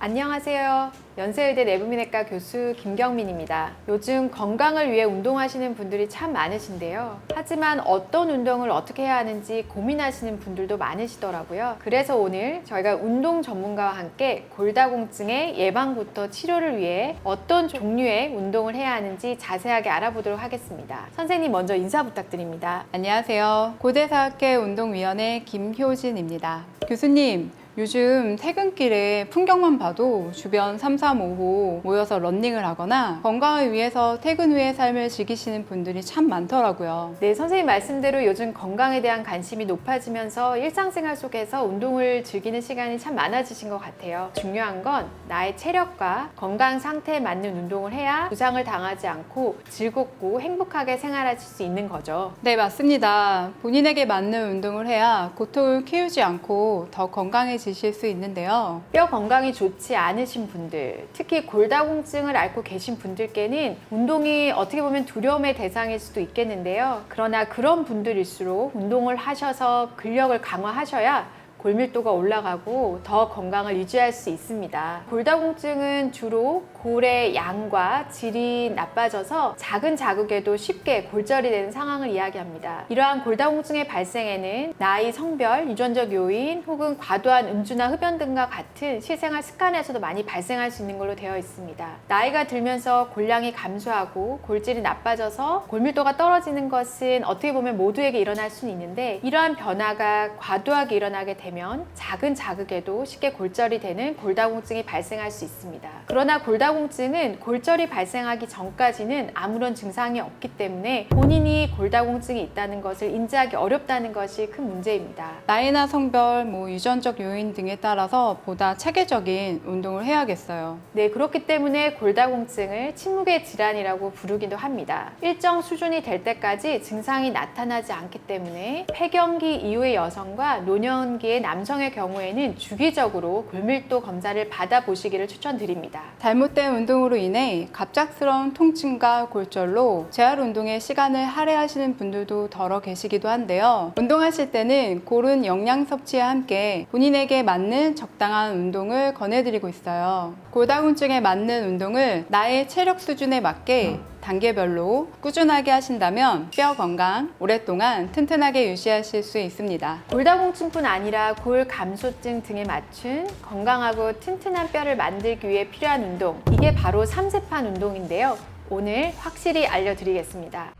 안녕하세요. 연세의대 내부민외과 교수 김경민입니다. 요즘 건강을 위해 운동하시는 분들이 참 많으신데요. 하지만 어떤 운동을 어떻게 해야 하는지 고민하시는 분들도 많으시더라고요. 그래서 오늘 저희가 운동 전문가와 함께 골다공증의 예방부터 치료를 위해 어떤 종류의 운동을 해야 하는지 자세하게 알아보도록 하겠습니다. 선생님 먼저 인사 부탁드립니다. 안녕하세요. 고대사학회 운동위원회 김효진입니다. 교수님, 요즘 퇴근길에 풍경만 봐도 주변 3, 3, 5호 모여서 러닝을 하거나 건강을 위해서 퇴근 후의 삶을 즐기시는 분들이 참 많더라고요. 네, 선생님 말씀대로 요즘 건강에 대한 관심이 높아지면서 일상생활 속에서 운동을 즐기는 시간이 참 많아지신 것 같아요. 중요한 건 나의 체력과 건강 상태에 맞는 운동을 해야 부상을 당하지 않고 즐겁고 행복하게 생활하실 수 있는 거죠. 네, 맞습니다. 본인에게 맞는 운동을 해야 고통을 키우지 않고 더 건강해지실 수 있는데요. 뼈 건강이 좋지 않으신 분들, 특히 골다공증을 앓고 계신 분들께는 운동이 어떻게 보면 두려움의 대상일 수도 있겠는데요. 그러나 그런 분들일수록 운동을 하셔서 근력을 강화하셔야 골밀도가 올라가고 더 건강을 유지할 수 있습니다. 골다공증은 주로 골의 양과 질이 나빠져서 작은 자극에도 쉽게 골절이 되는 상황을 이야기합니다. 이러한 골다공증의 발생에는 나이, 성별, 유전적 요인 혹은 과도한 음주나 흡연 등과 같은 실생활 습관에서도 많이 발생할 수 있는 걸로 되어 있습니다. 나이가 들면서 골량이 감소하고 골질이 나빠져서 골밀도가 떨어지는 것은 어떻게 보면 모두에게 일어날 수는 있는데, 이러한 변화가 과도하게 일어나게 되면 작은 자극에도 쉽게 골절이 되는 골다공증이 발생할 수 있습니다. 그러나 골다공증은 골절이 발생하기 전까지는 아무런 증상이 없기 때문에 본인이 골다공증이 있다는 것을 인지하기 어렵다는 것이 큰 문제입니다. 나이나 성별, 유전적 요인 등에 따라서 보다 체계적인 운동을 해야겠어요. 네, 그렇기 때문에 골다공증을 침묵의 질환이라고 부르기도 합니다. 일정 수준이 될 때까지 증상이 나타나지 않기 때문에 폐경기 이후의 여성과 노년기의 남성의 경우에는 주기적으로 골밀도 검사를 받아보시기를 추천드립니다. 잘못된 운동으로 인해 갑작스러운 통증과 골절로 재활 운동에 시간을 할애하시는 분들도 더러 계시기도 한데요. 운동하실 때는 고른 영양 섭취와 함께 본인에게 맞는 적당한 운동을 권해드리고 있어요. 골다공증에 맞는 운동을 나의 체력 수준에 맞게 단계별로 꾸준하게 하신다면 뼈 건강 오랫동안 튼튼하게 유지하실 수 있습니다. 골다공증뿐 아니라 골 감소증 등에 맞춘 건강하고 튼튼한 뼈를 만들기 위해 필요한 운동, 이게 바로 3세판 운동인데요. 오늘 확실히 알려드리겠습니다.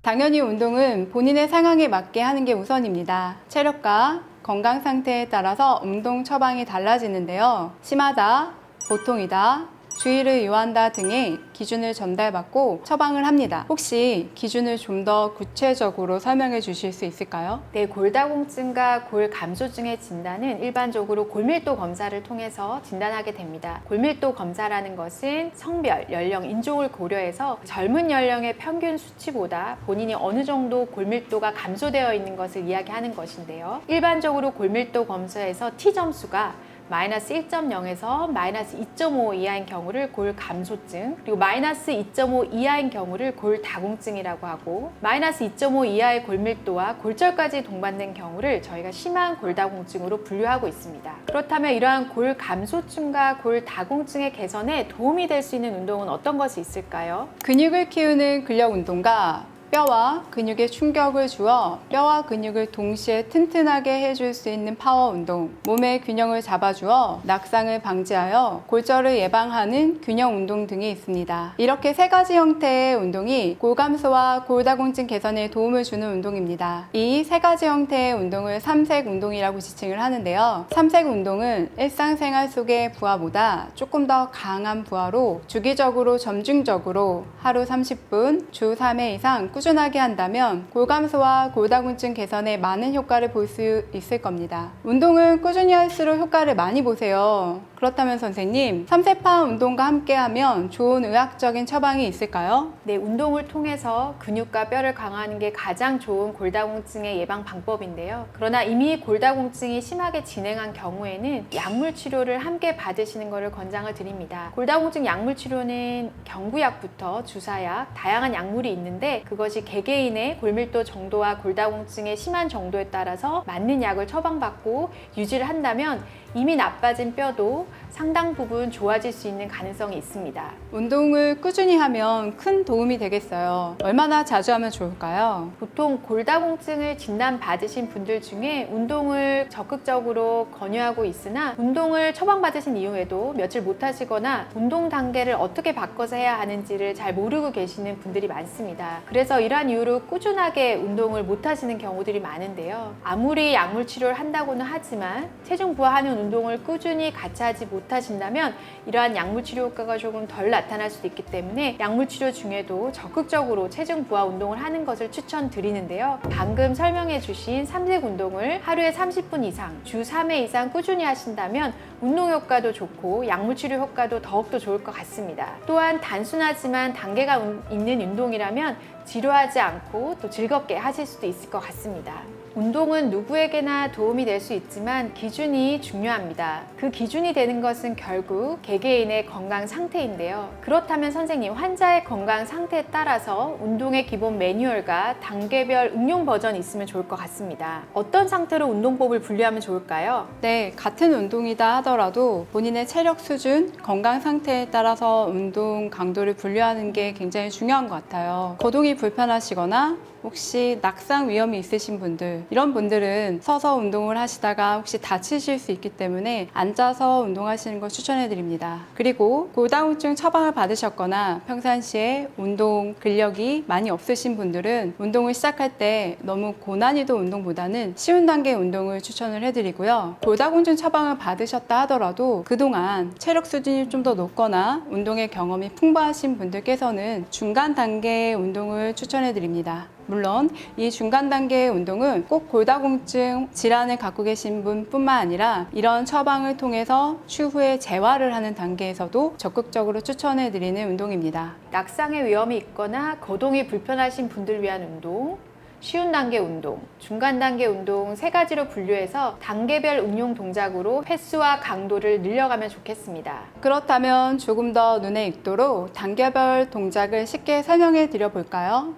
당연히 운동은 본인의 상황에 맞게 하는 게 우선입니다. 체력과 건강 상태에 따라서 운동 처방이 달라지는데요. 심하다, 보통이다, 주의를 요한다 등의 기준을 전달받고 처방을 합니다. 혹시 기준을 좀 더 구체적으로 설명해 주실 수 있을까요? 네, 골다공증과 골 감소증의 진단은 일반적으로 골밀도 검사를 통해서 진단하게 됩니다. 골밀도 검사라는 것은 성별, 연령, 인종을 고려해서 젊은 연령의 평균 수치보다 본인이 어느 정도 골밀도가 감소되어 있는 것을 이야기하는 것인데요. 일반적으로 골밀도 검사에서 T점수가 마이너스 1.0에서 마이너스 2.5 이하인 경우를 골 감소증, 그리고 마이너스 2.5 이하인 경우를 골 다공증이라고 하고, 마이너스 2.5 이하의 골밀도와 골절까지 동반된 경우를 저희가 심한 골다공증으로 분류하고 있습니다. 그렇다면 이러한 골 감소증과 골 다공증의 개선에 도움이 될 수 있는 운동은 어떤 것이 있을까요? 근육을 키우는 근력 운동과 뼈와 근육에 충격을 주어 뼈와 근육을 동시에 튼튼하게 해줄 수 있는 파워 운동, 몸의 균형을 잡아주어 낙상을 방지하여 골절을 예방하는 균형 운동 등이 있습니다. 이렇게 세 가지 형태의 운동이 골 감소와 골다공증 개선에 도움을 주는 운동입니다. 이 세 가지 형태의 운동을 삼색 운동이라고 지칭을 하는데요. 삼색 운동은 일상생활 속의 부하보다 조금 더 강한 부하로 주기적으로 점중적으로 하루 30분, 주 3회 이상 꾸준하게 한다면 골 감소와 골다공증 개선에 많은 효과를 볼 수 있을 겁니다. 운동을 꾸준히 할수록 효과를 많이 보세요. 그렇다면 선생님, 3세파 운동과 함께 하면 좋은 의학적인 처방이 있을까요? 네, 운동을 통해서 근육과 뼈를 강화하는 게 가장 좋은 골다공증의 예방 방법인데요. 그러나 이미 골다공증이 심하게 진행한 경우에는 약물 치료를 함께 받으시는 것을 권장을 드립니다. 골다공증 약물 치료는 경구약부터 주사약, 다양한 약물이 있는데 그것이 개개인의 골밀도 정도와 골다공증의 심한 정도에 따라서 맞는 약을 처방받고 유지를 한다면 이미 나빠진 뼈도 상당 부분 좋아질 수 있는 가능성이 있습니다. 운동을 꾸준히 하면 큰 도움이 되겠어요. 얼마나 자주 하면 좋을까요? 보통 골다공증을 진단받으신 분들 중에 운동을 적극적으로 권유하고 있으나 운동을 처방받으신 이후에도 며칠 못 하시거나 운동 단계를 어떻게 바꿔서 해야 하는지를 잘 모르고 계시는 분들이 많습니다. 그래서 이러한 이유로 꾸준하게 운동을 못 하시는 경우들이 많은데요. 아무리 약물 치료를 한다고는 하지만 체중 부하하는 운동을 꾸준히 같이 하지 못하신다면 이러한 약물 치료 효과가 조금 덜 나타날 수도 있기 때문에 약물 치료 중에도 적극적으로 체중 부하 운동을 하는 것을 추천드리는데요. 방금 설명해 주신 삼색 운동을 하루에 30분 이상, 주 3회 이상 꾸준히 하신다면 운동 효과도 좋고 약물 치료 효과도 더욱더 좋을 것 같습니다. 또한 단순하지만 단계가 있는 운동이라면 지루하지 않고 또 즐겁게 하실 수도 있을 것 같습니다. 운동은 누구에게나 도움이 될 수 있지만 기준이 중요합니다. 그 기준이 되는 것은 결국 개개인의 건강 상태인데요. 그렇다면 선생님, 환자의 건강 상태에 따라서 운동의 기본 매뉴얼과 단계별 응용 버전이 있으면 좋을 것 같습니다. 어떤 상태로 운동법을 분류하면 좋을까요? 네, 같은 운동이다 하더라도 본인의 체력 수준, 건강 상태에 따라서 운동 강도를 분류하는 게 굉장히 중요한 것 같아요. 거동이 불편하시거나 혹시 낙상 위험이 있으신 분들, 이런 분들은 서서 운동을 하시다가 혹시 다치실 수 있기 때문에 앉아서 운동하시는 걸 추천해 드립니다. 그리고 골다공증 처방을 받으셨거나 평상시에 운동 근력이 많이 없으신 분들은 운동을 시작할 때 너무 고난이도 운동보다는 쉬운 단계 운동을 추천을 해드리고요. 골다공증 처방을 받으셨다 하더라도 그동안 체력 수준이 좀 더 높거나 운동의 경험이 풍부하신 분들께서는 중간 단계의 운동을 추천해 드립니다. 물론 이 중간 단계의 운동은 꼭 골다공증 질환을 갖고 계신 분뿐만 아니라 이런 처방을 통해서 추후에 재활을 하는 단계에서도 적극적으로 추천해 드리는 운동입니다. 낙상의 위험이 있거나 거동이 불편하신 분들을 위한 운동, 쉬운 단계 운동, 중간 단계 운동 세 가지로 분류해서 단계별 응용 동작으로 횟수와 강도를 늘려가면 좋겠습니다. 그렇다면 조금 더 눈에 익도록 단계별 동작을 쉽게 설명해 드려 볼까요?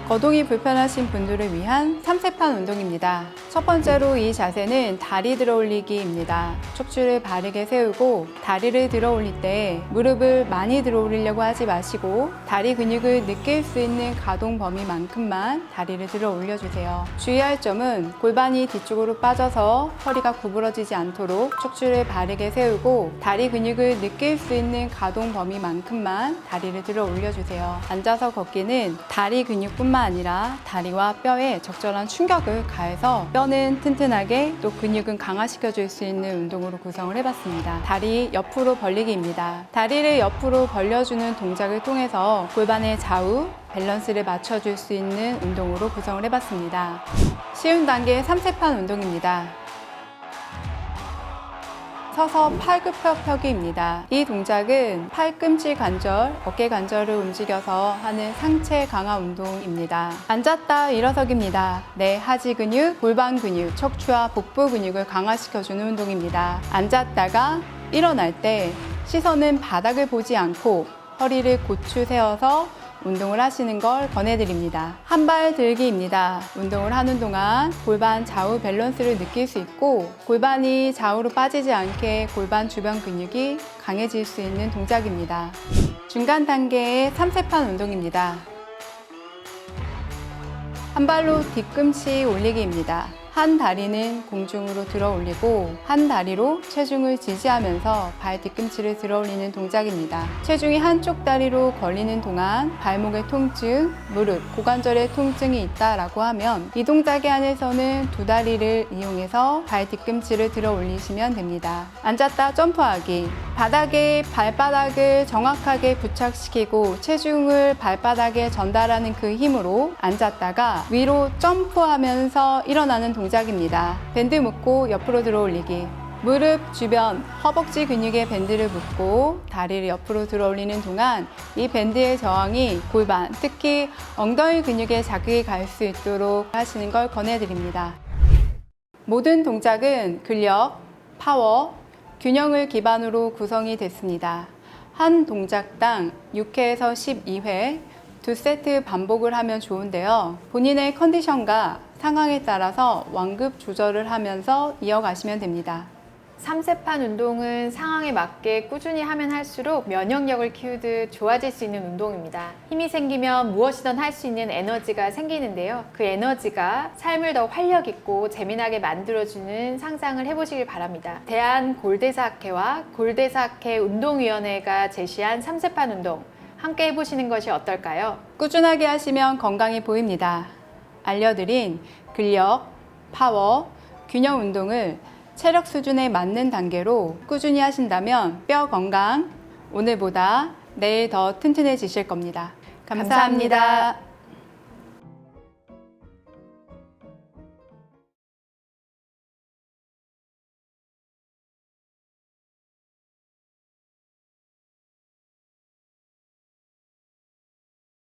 거동이 불편하신 분들을 위한 삼세판 운동입니다. 첫 번째로 이 자세는 다리 들어 올리기입니다. 척추를 바르게 세우고 다리를 들어 올릴 때 무릎을 많이 들어 올리려고 하지 마시고 다리 근육을 느낄 수 있는 가동 범위만큼만 다리를 들어 올려주세요. 주의할 점은 골반이 뒤쪽으로 빠져서 허리가 구부러지지 않도록 척추를 바르게 세우고 다리 근육을 느낄 수 있는 가동 범위만큼만 다리를 들어 올려주세요. 앉아서 걷기는 다리 근육뿐만 아니라 다리와 뼈에 적절한 충격을 가해서 뼈는 튼튼하게 또 근육은 강화시켜 줄 수 있는 운동으로 구성을 해봤습니다. 다리 옆으로 벌리기입니다. 다리를 옆으로 벌려주는 동작을 통해서 골반의 좌우 밸런스를 맞춰줄 수 있는 운동으로 구성을 해봤습니다. 쉬운 단계 3세판 운동입니다. 서서 팔굽혀펴기입니다. 이 동작은 팔꿈치 관절, 어깨 관절을 움직여서 하는 상체 강화 운동입니다. 앉았다 일어서기입니다. 내 하지 근육, 골반 근육, 척추와 복부 근육을 강화시켜주는 운동입니다. 앉았다가 일어날 때 시선은 바닥을 보지 않고 허리를 고추 세워서 운동을 하시는 걸 권해드립니다. 한 발 들기입니다. 운동을 하는 동안 골반 좌우 밸런스를 느낄 수 있고 골반이 좌우로 빠지지 않게 골반 주변 근육이 강해질 수 있는 동작입니다. 중간 단계의 3세판 운동입니다. 한 발로 뒤꿈치 올리기입니다. 한 다리는 공중으로 들어 올리고 한 다리로 체중을 지지하면서 발 뒤꿈치를 들어 올리는 동작입니다. 체중이 한쪽 다리로 걸리는 동안 발목의 통증, 무릎, 고관절의 통증이 있다라고 하면 이 동작에 한해서는 두 다리를 이용해서 발 뒤꿈치를 들어 올리시면 됩니다. 앉았다 점프하기. 바닥에 발바닥을 정확하게 부착시키고 체중을 발바닥에 전달하는 그 힘으로 앉았다가 위로 점프하면서 일어나는 동작입니다. 밴드 묶고 옆으로 들어 올리기. 무릎 주변 허벅지 근육에 밴드를 묶고 다리를 옆으로 들어 올리는 동안 이 밴드의 저항이 골반, 특히 엉덩이 근육에 자극이 갈 수 있도록 하시는 걸 권해드립니다. 모든 동작은 근력, 파워, 균형을 기반으로 구성이 됐습니다. 한 동작당 6회에서 12회, 2세트 반복을 하면 좋은데요. 본인의 컨디션과 상황에 따라서 완급 조절을 하면서 이어가시면 됩니다. 3세판 운동은 상황에 맞게 꾸준히 하면 할수록 면역력을 키우듯 좋아질 수 있는 운동입니다. 힘이 생기면 무엇이든 할 수 있는 에너지가 생기는데요. 그 에너지가 삶을 더 활력 있고 재미나게 만들어주는 상상을 해보시길 바랍니다. 대한골대사학회와 골대사학회 운동위원회가 제시한 3세판 운동 함께 해보시는 것이 어떨까요? 꾸준하게 하시면 건강해 보입니다. 알려드린 근력, 파워, 균형 운동을 체력 수준에 맞는 단계로 꾸준히 하신다면 뼈 건강, 오늘보다 내일 더 튼튼해지실 겁니다. 감사합니다.